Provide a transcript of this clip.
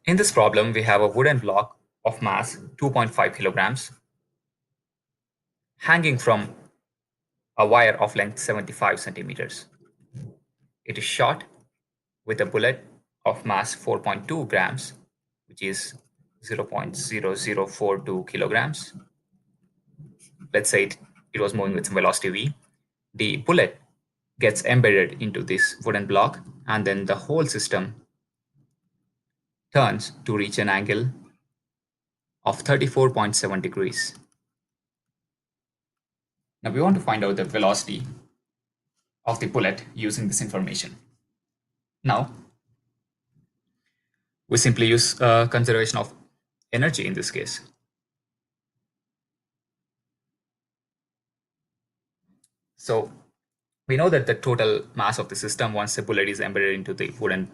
In this problem, we have a wooden block of mass 2.5 kilograms hanging from a wire of length 75 centimeters. It is shot with a bullet of mass 4.2 grams, which is 0.0042 kilograms. Let's say it was moving with some velocity v. The bullet gets embedded into this wooden block, and then the whole system turns to reach an angle of 34.7 degrees. Now we want to find out the velocity of the bullet using this information. Now, we simply use conservation of energy in this case. So we know that the total mass of the system once the bullet is embedded into the wooden